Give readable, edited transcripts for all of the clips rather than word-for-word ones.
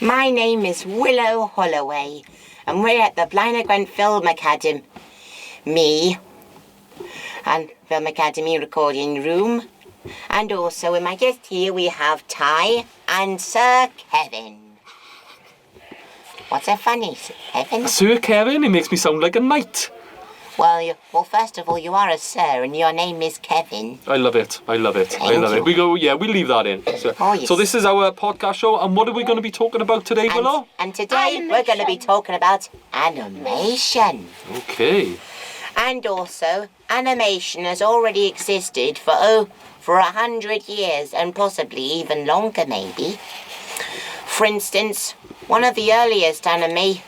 My name is Willow Holloway, and we're at the Blaenau Gwent Film Academy. And Film Academy recording room. And also with my guest here we have Ty and Sir Kevin. What's so funny, Sir Kevin? Sir Kevin, it makes me sound like a knight. Well, first of all, you are a sir, and your name is Kevin. I love it. Thank you. We leave that in. Yes. So this is our podcast show, and what are we going to be talking about today, Willow? And today we're going to be talking about animation. Okay. And also, animation has already existed for 100 years, and possibly even longer, maybe. For instance, one of the earliest animations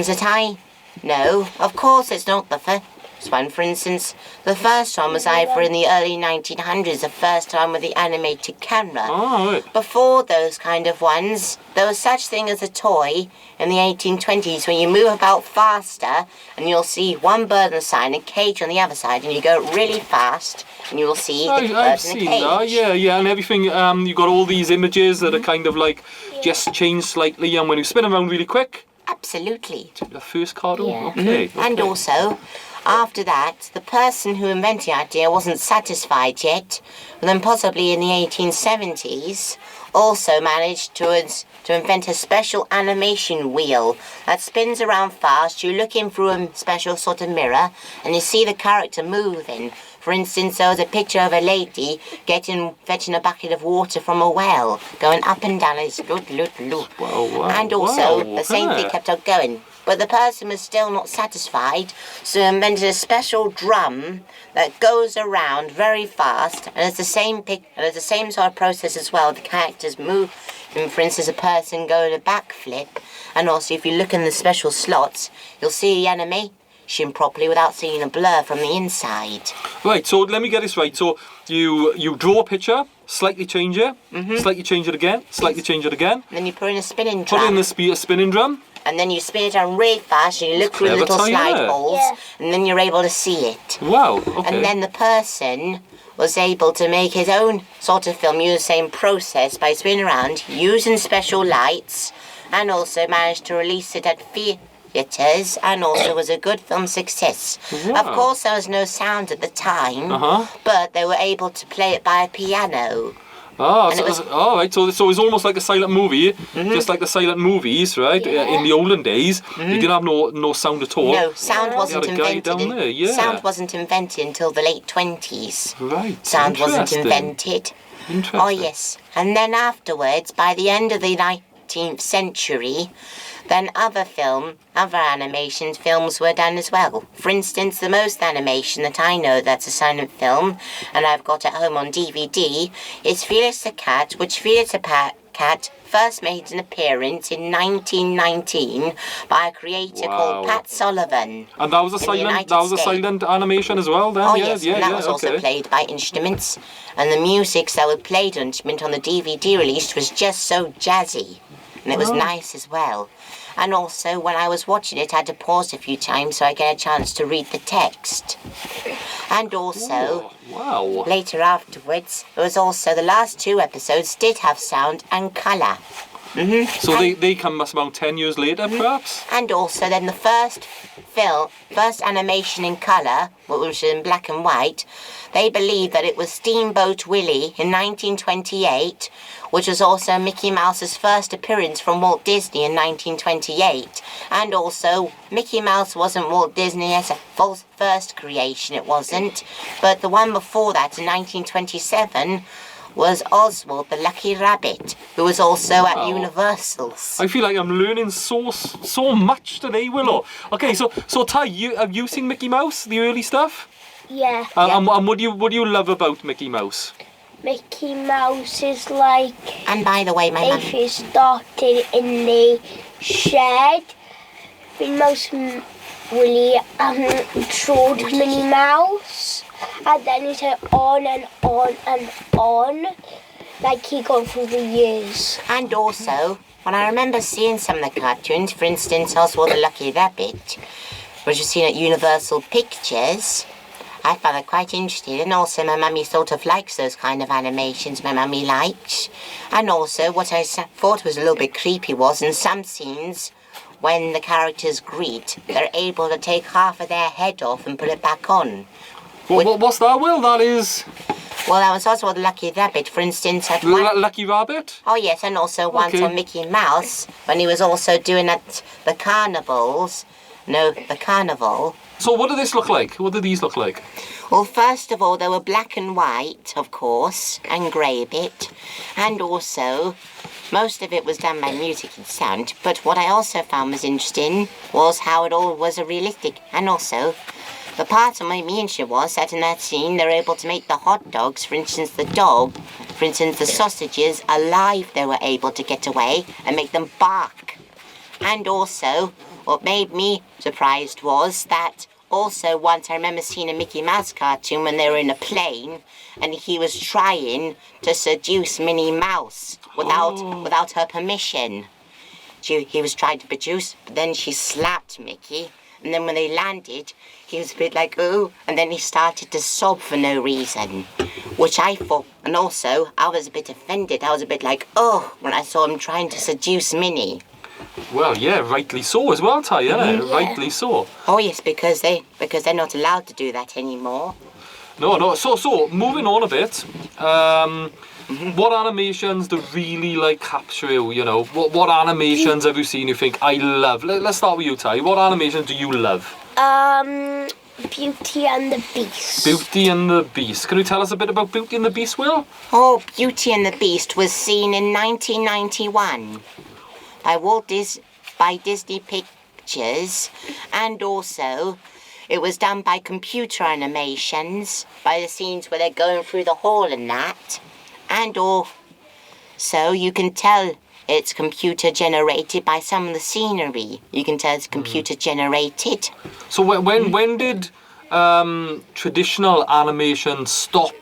that I know, of course it's not the first one. For instance, the first one was either in the early 1900s, the first time with the animated camera. Oh, right. Before those kind of ones, there was such thing as a toy in the 1820s when you move about faster and you'll see one bird on the side and a cage on the other side, and you go really fast and you will see the bird in the I've cage. seen that, yeah, and everything. You got all these images that are kind of like just changed slightly, and when you spin around really quick. Absolutely. The first cartoon? Yeah. Okay. And also, after that, the person who invented the idea wasn't satisfied yet, and then possibly in the 1870s, also managed to invent a special animation wheel that spins around fast. You look in through a special sort of mirror, and you see the character moving. For instance, there was a picture of a lady fetching a bucket of water from a well, going up and down, and it's loop. Wow, And also, wow, the same thing kept on going. But the person was still not satisfied, so he invented a special drum that goes around very fast, and it's the same sort of process as well. The characters move, and for instance, a person going a backflip, and also if you look in the special slots, you'll see the animation properly without seeing a blur from the inside. Right, so let me get this right. So you draw a picture, slightly change it, slightly change it again, slightly change it again. And then you put in a spinning drum. Put in a spinning drum. And then you spin it around really fast, and you look through the little slide holes, and then you're able to see it. Wow, okay. And then the person was able to make his own sort of film, use the same process by spinning around, using special lights, and also managed to release it at theatres, and also was a good film success. Wow. Of course, there was no sound at the time, but they were able to play it by a piano. Ah, And so, it was- right. So it's almost like a silent movie, just like the silent movies, right? In the olden days, you didn't have no sound at all. No, sound wasn't You had a guy invented. down there, yeah. Sound wasn't invented until the late 20s. Right. Sound wasn't Interesting. invented. Interesting. Oh yes, and then afterwards, by the end of the 19th century, then other animation films were done as well. For instance, the most animation that I know that's a silent film, and I've got at home on DVD, is Felix the Cat, which Felix the Cat first made an appearance in 1919 by a creator called Pat Sullivan. And that was a silent animation as well, then. Oh yeah, yes, yeah, and that yeah, was also okay. played by instruments, and the music that was played on instrument on the DVD released was just so jazzy, and it was nice as well. And also, when I was watching it, I had to pause a few times so I get a chance to read the text. And also, Wow. later afterwards, it was also the last 2 episodes did have sound and colour. So they come about 10 years later, perhaps? And also then the first animation in colour, which was in black and white, they believe that it was Steamboat Willie in 1928, which was also Mickey Mouse's first appearance from Walt Disney in 1928. And also, Mickey Mouse wasn't Walt Disney's first creation, it wasn't. But the one before that, in 1927, was Oswald the Lucky Rabbit, who was also at Universal's. I feel like I'm learning so much today, Willow. Okay, so Ty, have you seen Mickey Mouse, the early stuff? Yeah. And what do you love about Mickey Mouse? Mickey Mouse is like And by the way, my they mum... first started in the shed with Mouse Willie showed Minnie Mouse, and then it went on and on and on, like he gone through the years. And also, when I remember seeing some of the cartoons, for instance, Oswald the Lucky Rabbit, which was seen at Universal Pictures, I found that quite interesting, and also my mummy sort of likes those kind of animations my mummy likes. And also what I thought was a little bit creepy was in some scenes when the characters greet, they're able to take half of their head off and put it back on. What's that, Will? That is... Well, that was also with Lucky Rabbit, for instance. At one... Lucky Rabbit? Oh, yes, and also once on Mickey Mouse, when he was also doing at the carnivals. No, the carnival. So what did this look like? What did these look like? Well, first of all, they were black and white, of course, and grey a bit. And also, most of it was done by music and sound. But what I also found was interesting was how it all was realistic. And also, the part of my me interested was that in that scene, they're able to make the hot dogs, for instance, the dog, for instance, the sausages, alive they were able to get away and make them bark. And also, what made me surprised was that also once I remember seeing a Mickey Mouse cartoon when they were in a plane and he was trying to seduce Minnie Mouse without her permission. He was trying to produce, but then she slapped Mickey. And then when they landed, he was a bit like, ooh, and then he started to sob for no reason, which I thought, and also I was a bit offended. I was a bit like, oh, when I saw him trying to seduce Minnie. Well, yeah, rightly so as well, Ty, yeah? Rightly so. Oh yes, because they're not allowed to do that anymore. No. So moving on a bit. What animations do really like capture you? You know, what animations have you seen you think I love? Let's start with you, Ty. What animations do you love? Beauty and the Beast. Beauty and the Beast. Can you tell us a bit about Beauty and the Beast, Will? Oh, Beauty and the Beast was seen in 1991 by Disney Pictures, and also it was done by computer animations, by the scenes where they're going through the hall and that. And also, you can tell it's computer generated by some of the scenery. You can tell it's computer generated. So when did traditional animation stop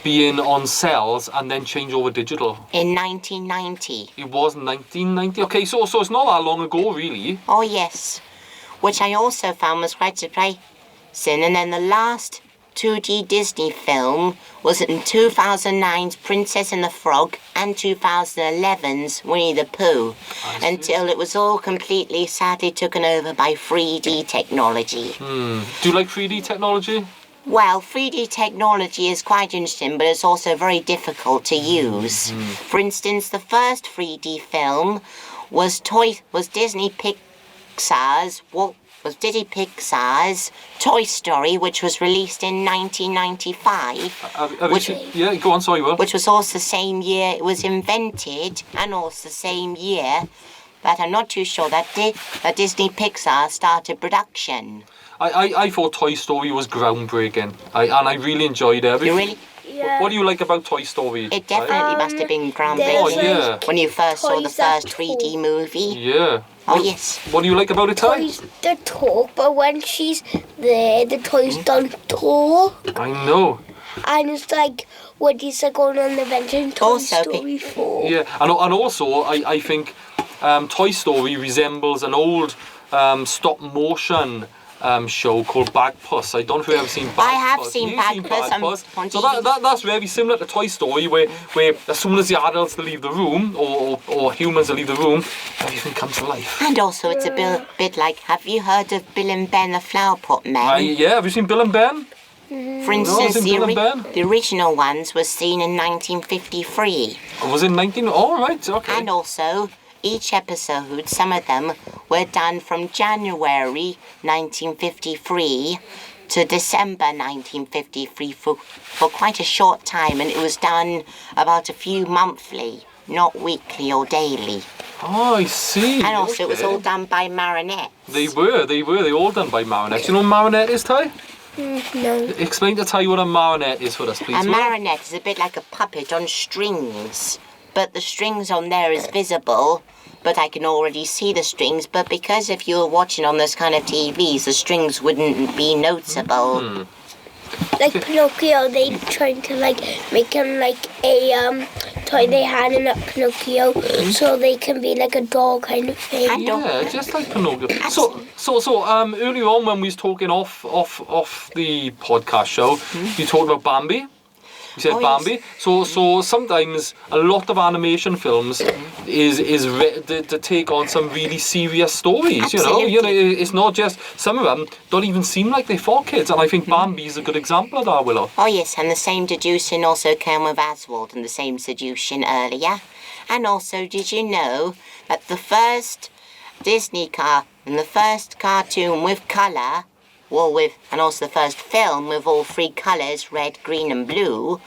being on cells and then change over digital? In 1990. It was 1990. Okay, so it's not that long ago, really. Oh yes, which I also found was quite surprising. And then the last 2D Disney film was in 2009's Princess and the Frog and 2011's Winnie the Pooh, until it was all completely sadly taken over by 3D technology. Do you like 3D technology? Well, 3D technology is quite interesting, but it's also very difficult to use. For instance, the first 3D film was Disney Pixar's Toy Story, which was released in 1995. Yeah, go on, sorry, Will. Which was also the same year it was invented, and also the same year that I'm not too sure that Disney Pixar started production. I thought Toy Story was groundbreaking, and I really enjoyed it. You really? Yeah. What do you like about Toy Story? It definitely must have been groundbreaking. Oh, yeah. When you first saw the Toys that first 3D movie. Yeah. Oh, yes. What do you like about it, Ty? Toys that talk, but when she's there, the toys don't talk. I know. And it's like, what is going on the adventure in Toy Story 4? Yeah, and also, I think Toy Story resembles an old stop-motion show called Bagpuss. I don't know if you've ever seen Bagpuss. I have seen Bagpuss. So that's very similar to Toy Story, where as soon as the adults leave the room, or humans leave the room, everything comes to life. And also it's a bit like, have you heard of Bill and Ben the Flower Pot Men? Yeah, have you seen Bill and Ben? For instance, Bill and Ben? the original ones was seen in 1953. Was it 19? Oh, right, okay. And also, each episode, some of them were done from January 1953 to December 1953 for quite a short time, and it was done about a few monthly, not weekly or daily. Oh, I see. And also it was all done by marionettes. They were all done by marionettes. You know what marionette is, Ty? No. Explain to Ty what a marionette is for us, please. A marionette is a bit like a puppet on strings, but the strings on there is visible, but I can already see the strings, but because if you were watching on those kind of TVs, the strings wouldn't be noticeable. Like Pinocchio, they trying to like make him like a toy they had in that Pinocchio, so they can be like a doll kind of thing. Yeah, just like Pinocchio. So, earlier on when we was talking off the podcast show, you talked about Bambi. You said Bambi. Yes. So sometimes a lot of animation films to take on some really serious stories. Absolutely. You know, it's not just, some of them don't even seem like they're for kids, and I think Bambi is a good example of that, Willow. Oh yes, and the same deducing also came with Oswald, and the same seduction earlier. And also, did you know that the first Disney and the first cartoon with colour, and also the first film with all three colours, red, green and blue,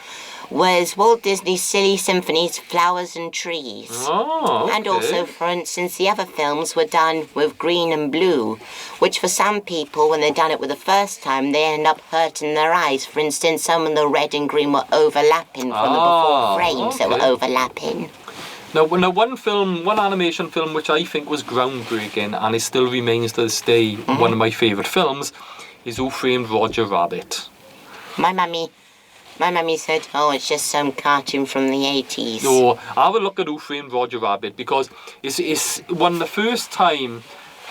was Walt Disney's Silly Symphony's Flowers and Trees. Oh, okay. And also, for instance, the other films were done with green and blue, which for some people, when they done it with the first time, they end up hurting their eyes. For instance, some of the red and green were overlapping from the before frames that were overlapping. Now, one animation film which I think was groundbreaking and it still remains to this day one of my favourite films is Who Framed Roger Rabbit. My mummy said, oh, it's just some cartoon from the 80s. So, have a look at Who Framed Roger Rabbit because it's one of the first times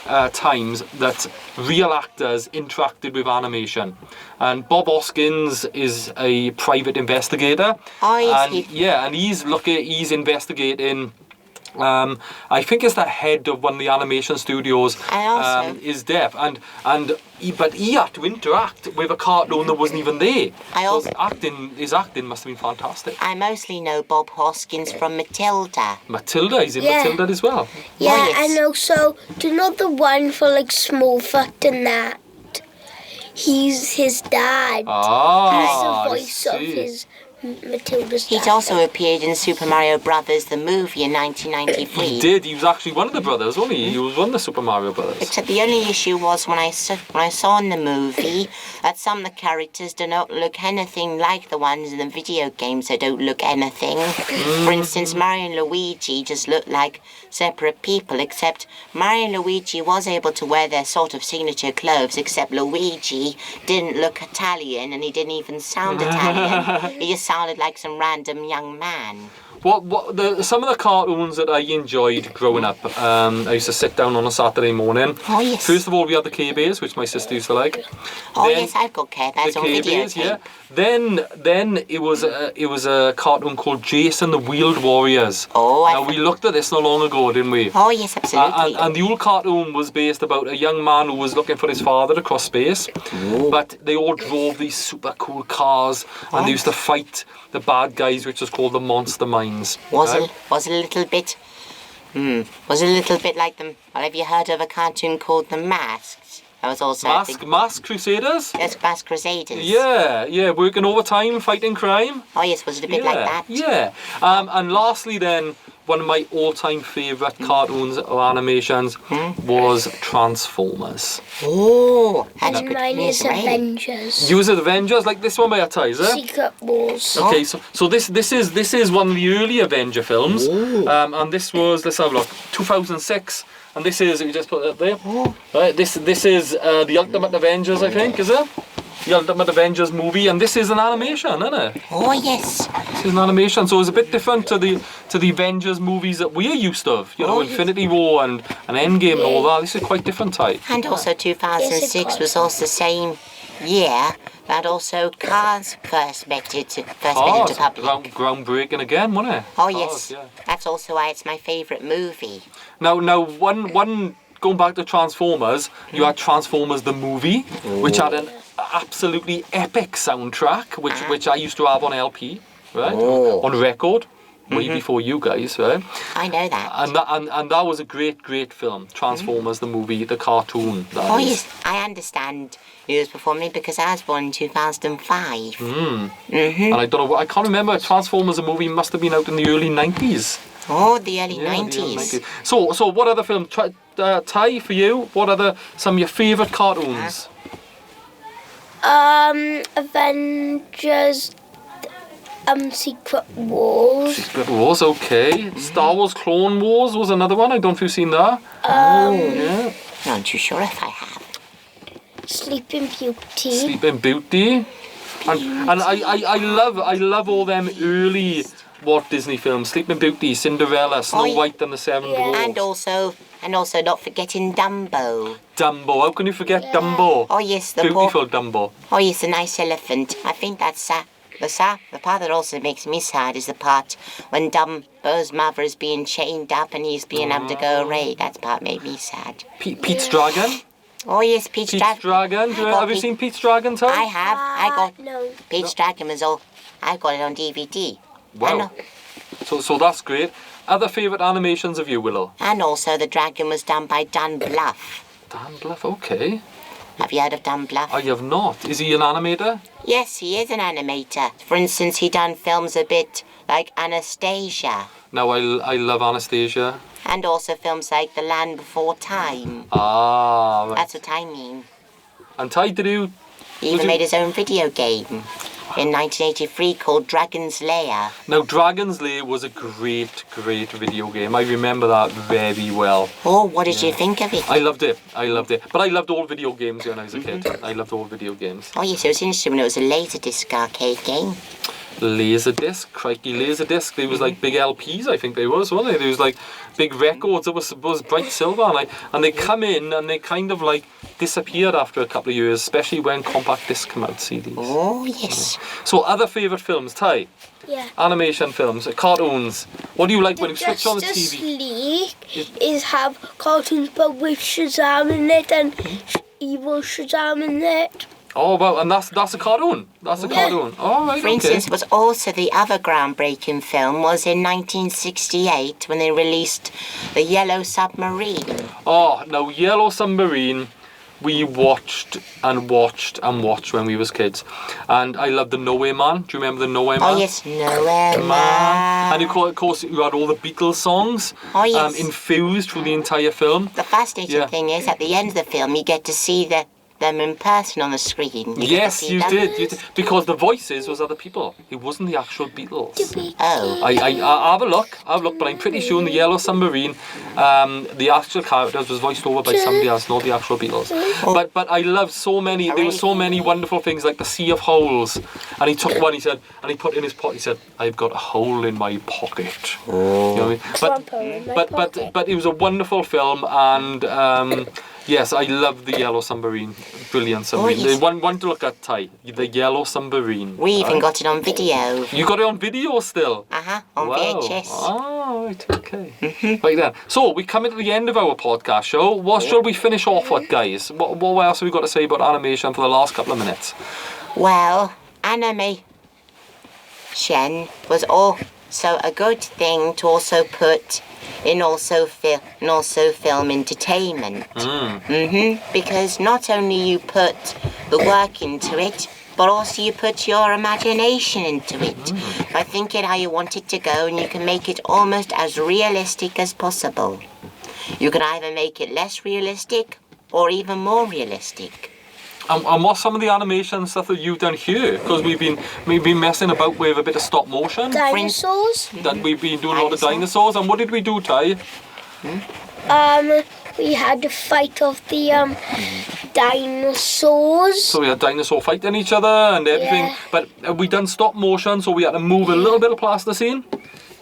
that real actors interacted with animation. And Bob Hoskins is a private investigator. Oh, yes, and he's investigating. I think it's the head of one of the animation studios is deaf, but he had to interact with a cartoon that wasn't even there. His acting must have been fantastic. I mostly know Bob Hoskins from Matilda. Matilda, he's in Matilda as well. Yeah, Oh, yes. and also, do you know the one for like Smallfoot and that? He's his dad. Ah, He's the voice of his Matilda's dad. He's also appeared in Super Mario Brothers, the movie in 1993. He did. He was actually one of the brothers, wasn't he? He was one of the Super Mario Brothers. Except the only issue was when I saw in the movie that some of the characters do not look anything like the ones in the video games. They don't look anything. For instance, Mario and Luigi just look like separate people, except Mario and Luigi was able to wear their sort of signature clothes, except Luigi didn't look Italian and he didn't even sound Italian. He just sounded like some random young man. Some of the cartoons that I enjoyed growing up, I used to sit down on a Saturday morning. Oh, yes. First of all, we had the K-Bears, which my sister used to like. Oh, then, yes, I've got K-Bears on K-Bears, videotape. yeah. Then it was a cartoon called Jason the Wheeled Warriors. Oh, we looked at this not long ago, didn't we? Oh, yes, absolutely. And the old cartoon was based about a young man who was looking for his father across space. But they all drove these super cool cars and they used to fight the bad guys, which was called the Monster Mines. Was a little bit like them. Well, have you heard of a cartoon called The Masked? That was also Mask Crusaders? Yes, Masked Crusaders. Yeah, working overtime, fighting crime. Oh yes, was it a bit like that? Yeah. And lastly then, one of my all-time favourite cartoons or animations was Transformers. Oh, that's And good. mine is Avengers. You said Avengers, like this one by your ties, eh? Secret Wars. Okay, so this is one of the early Avenger films, and this was, let's have a look, 2006, and this is, you just put that there, right? This is the Ultimate Avengers, I think, is it? The Ultimate Avengers movie, and this is an animation, isn't it? Oh yes. This is an animation, so it's a bit different to the Avengers movies that we're used of. You know, Infinity War and Endgame and all that. This is quite different type. And also 2006 was also the same year that also Cars first made it to public. Groundbreaking again, wasn't it? Oh Cars, yes. yeah. That's also why it's my favourite movie. Now, one going back to Transformers, you had Transformers the movie, which had an absolutely epic soundtrack, which I used to have on LP, right, on record, way before you guys, right. I know that. And that was a great film, Transformers the movie, the cartoon. Oh yes, I understand. It was before me because I was born in 2005. And I don't know, I can't remember. Transformers the movie must have been out in the early 90s. Oh, the early Yeah, 90s. the early 90s. So what other film? Ty, for you, what are some of your favourite cartoons? Avengers, Secret Wars. Secret Wars, okay. Star Wars Clone Wars was another one. I don't know if you've seen that. I'm not too sure if I have. Sleeping Beauty. Sleeping Beauty. And I love all them early what Disney films? Sleeping Beauty, Cinderella, Snow yeah. White and the Seven Yeah. Dwarfs. And also not forgetting Dumbo. Dumbo. How can you forget Yeah. Dumbo? Oh yes, the Beautiful Dumbo. Oh yes, the nice elephant. I think that's the part that also makes me sad is the part when Dumbo's mother is being chained up and he's being able to go away. That part made me sad. Pete's Dragon. Oh yes, Pete's Dragon. Have you seen Pete's Dragon, Tom? I have. I got No. Pete's Dragon was all. I got it on DVD. Wow. So that's great. Other favourite animations of you, Willow? And also the dragon was done by Dan Bluth. Dan Bluth, okay. Have you heard of Dan Bluth? I have not. Is he an animator? Yes, he is an animator. For instance, he done films a bit like Anastasia. No, I love Anastasia. And also films like The Land Before Time. Ah, right. That's what I mean. And Ty, did you... He even made his own video game in 1983 called Dragon's Lair. Now, Dragon's Lair was a great video game. I remember that very well. Oh, what did you think of it? I loved it. But I loved all video games when I was a kid. I loved all video games. Oh yes, it was interesting when it was a Laserdisc arcade game. Laserdisc, crikey, Laserdisc. They was like big LPs, I think they was, weren't they? There was like big records. It was bright silver, and they come in and they kind of like disappeared after a couple of years, especially when compact discs come out, CDs. Oh yes. So other favourite films, Ty? Yeah. Animation films, cartoons. What do you like when you switch on the Justice TV? League is have cartoons but with Shazam in it and evil Shazam in it. Oh well, and that's a cartoon. That's a cartoon. Oh right, For instance, was also the other groundbreaking film was in 1968 when they released The Yellow Submarine. Oh, now Yellow Submarine, we watched when we was kids, and I loved the Nowhere Man. Do you remember the Nowhere Man? Oh yes, Nowhere Man. And of course, you had all the Beatles songs Oh, yes. infused through the entire film. The fascinating thing is, at the end of the film, you get to see them in person on the screen. Yes, you did. Because the voices was other people. It wasn't the actual Beatles. Oh. I have a look, but I'm pretty sure in the Yellow Submarine, the actual characters was voiced over by somebody else, not the actual Beatles. But I loved so many. There were so many wonderful things like the Sea of Holes, and he took one. He said, and he put in his pocket. He said, "I've got a hole in my pocket." Oh. You know what I mean? But it was a wonderful film, and yes, I love the Yellow Submarine. Brilliant submarine. yes. One to look at, Ty. The Yellow Submarine. We even got it on video. You got it on video still? On VHS. Oh, right, okay. Right then. So, we come into the end of our podcast show. What shall we finish off with, guys? What else have we got to say about animation for the last couple of minutes? Well, animation was also a good thing to also put in also film entertainment. Because not only you put the work into it, but also you put your imagination into it by thinking how you want it to go, and you can make it almost as realistic as possible. You can either make it less realistic or even more realistic. And what's some of the animation stuff that you've done here? Because we've been messing about with a bit of stop motion. Dinosaurs. That we've been doing a lot of dinosaurs. And what did we do, Ty? We had to fight off the dinosaurs. So we had dinosaur fighting each other and everything. Yeah. But we done stop motion, so we had to move a little bit of plasticine,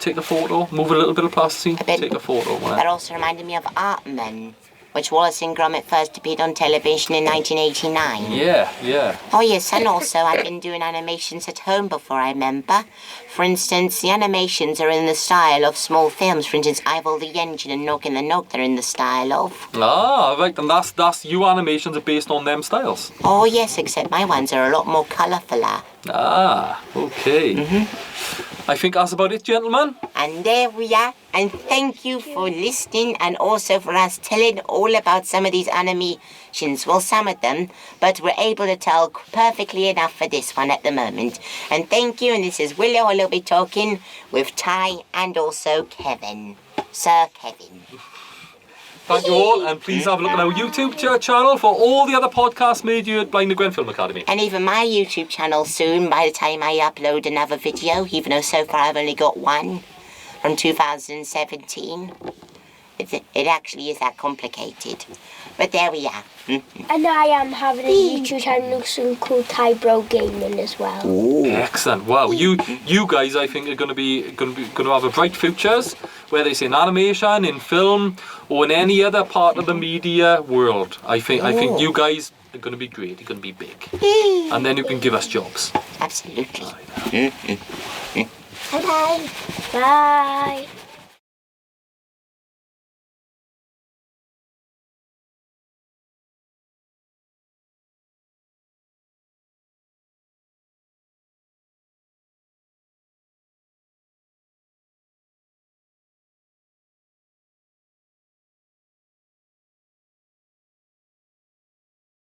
take a photo, move a little bit of plasticine, take a photo. That also reminded me of Artman, which Wallace and Gromit first appeared on television in 1989. Yeah. Oh yes, and also I've been doing animations at home before, I remember. For instance, the animations are in the style of small films. For instance, Ival the Engine and Nog in the Nog, they're in the style of. Ah, right, and that's your animations are based on them styles. Oh yes, except my ones are a lot more colourfuller. Ah, okay. I think that's about it, gentlemen. And there we are. And thank you for listening, and also for us telling all about some of these animations. Well, some of them, but we're able to tell perfectly enough for this one at the moment. And thank you, and this is Willow. I'll be talking with Ty and also Kevin. Sir Kevin. Thank you all, and please have a look at our YouTube channel for all the other podcasts made you at Blaenau Gwent Film Academy. And even my YouTube channel soon, by the time I upload another video, even though so far I've only got one from 2017. it actually is that complicated. But there we are. And I am having a YouTube channel soon called Thai Bro Gaming as well. Excellent. Wow, you guys, I think, are going to have a bright futures, whether it's in animation, in film, or in any other part of the media world. I think you guys are going to be great. You're going to be big, and then you can give us jobs. Absolutely. Bye. Bye.